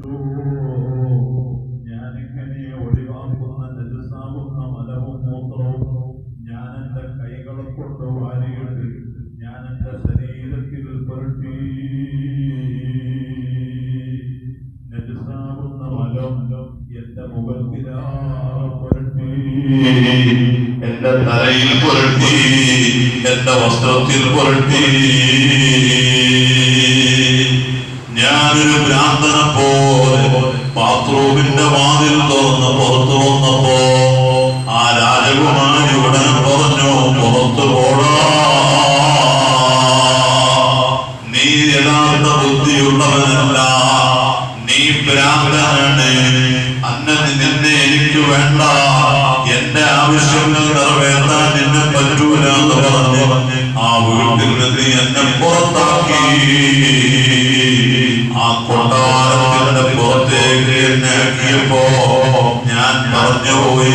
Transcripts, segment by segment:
ചോദിച്ചു, ഞാനിങ്ങനെ ഒഴിവാക്കുന്ന നജസാവുന്ന മലവും മൂത്രവും ഞാൻ എൻ്റെ കൈകളെ കൊണ്ട് വാരിയിട്ട് ഞാൻ എൻ്റെ ശരീരത്തിൽ പുരട്ടി. നജസാവുന്ന മലം എൻ്റെ മുഖത്തിലാറെ പുരട്ടി, എൻ്റെ തലയിൽ പുരട്ടി, എൻ്റെ വസ്ത്രത്തിൽ പുരട്ടി. ഞാനൊരു ഭ്രാന്തനെ പോലെ ബാത്റൂമിന്റെ വാതിൽ തുറന്ന് പുറത്തു വന്നപ്പോ ആ രാജകുമാരി ഉടനെ പറഞ്ഞു, പുറത്തു പോടാ, നീ യഥാർത്ഥ ബുദ്ധിയുള്ളവനല്ല, നീ ഭ്രാന്തനാണ്, നിന്നെ എനിക്ക് വേണ്ട, എന്റെ ആവശ്യങ്ങൾ നിറവേറ്റാൻ നിന്നെ പറ്റൂല എന്ന് പറഞ്ഞു ആ വീട്ടിൽ നിന്ന് എന്നെ പുറത്താക്കി. ആ കൊട്ടാരത്തിന്റെ പുറത്തേക്ക് എന്നെ ആക്കിയപ്പോ ഞാൻ പറഞ്ഞു പോയി,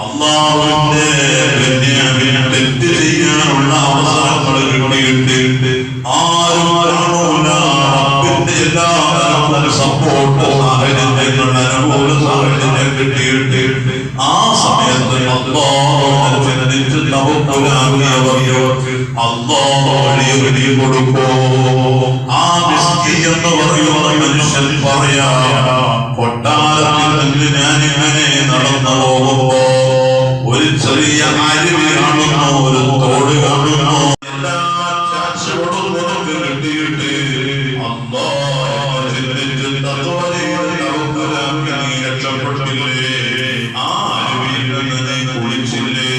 അല്ലാഹുവിന്റെ തെറ്റ് ചെയ്യാനുള്ള അവസരങ്ങൾ കിട്ടിയിട്ട് ആരും കാണൂല. റബ്ബിന്റെ എല്ലാ സപ്പോർട്ട് സാഹചര്യങ്ങൾ അനുകൂല സാഹചര്യം കിട്ടിയിട്ട് ആ സമയത്ത് വലിയ കൊടുക്കോ. ആ മിസ്കി എന്ന് പറയുന്ന മനുഷ്യൻ പറയാ, കൊട്ടാരത്തിൽ നിന്ന് ഞാനിങ്ങനെ നടന്നു പോകുമ്പോ ഒരു ചെറിയ അരുവി കാണുന്നു, ഒരു തോട് കാണുന്നു, എല്ലാ ചാച്ചോടും നമുക്ക് കിട്ടിയിട്ട് രക്ഷപ്പെട്ടില്ലേ, ആ അരുവിയിൽ നിന്ന് നീ കുളിച്ചില്ലേ,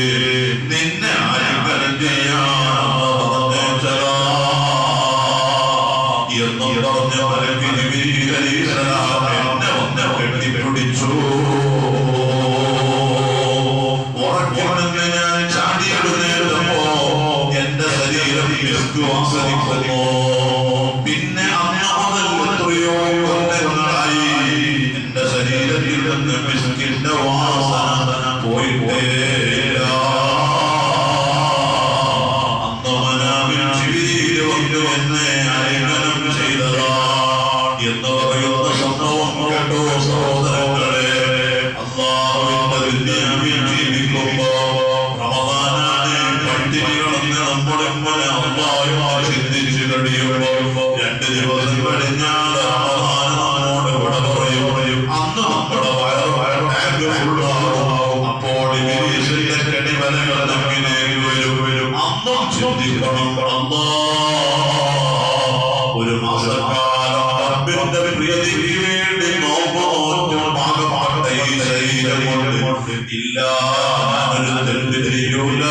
നിന്നെ ആരും കരം ചെയ്യാൻ എന്നും പറഞ്ഞ എന്നെ ഒന്ന് കെട്ടിപ്പിടിച്ചു. ഉറക്കിൽ ഞാൻ ചാടിയെടുന്നേരുമ്പോ എന്റെ ശരീരം ആസ്വദിക്കുന്നു. പിന്നെ എത്രയോ കൊല്ലങ്ങളായി എന്റെ ശരീരത്തിൽ നിന്ന് മിസ്കിന്റെ വാസന പോയിട്ടേ ഇല്ല. അന്ന് മനാമിൽ ജീവിതത്തിൽ വന്നു എന്നെ ആലിംഗനം ചെയ്തതാ എന്ന് പറയുന്ന സംഭവം കേട്ടോ സഹോദരങ്ങളെ. അല്ലാഹുവിന്റെ ദുനിയാവിൽ ജീവിക്കുമ്പോ റമദാനാണ്, പട്ടിണികളെന്ന് നമ്മുടെ മുന്നിൽ അല്ലാഹു ചിന്തിച്ചു കഴിയുമ്പോ 2 ദിവസം കഴിഞ്ഞാൽ റമദാൻ നമ്മോട് ഇവിടെ പറയും, അന്ന് നമ്മുടെ വയറ് ഫുള്ളാവും. അപ്പോൾ ഇബ്ലീസിന്റെ കെണിവലകൾ നമ്മിലേക്ക് വരും. അന്നും ചിന്തിക്കണം, ഒരു മാസക്കാലം റബ്ബിന്റെ പ്രിയതയ്ക്ക് വേണ്ടി നോമ്പ് ഭാഗമാകട്ടെ ഈ ശരീരം കൊണ്ട്. ഇല്ല, ഞാനൊരു തെറ്റ് ചെയ്യൂല.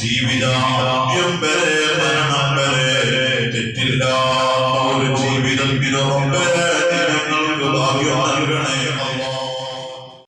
ജീവിതാന്ത്യം വരെ മരണം വരെ തെറ്റില്ലാതെ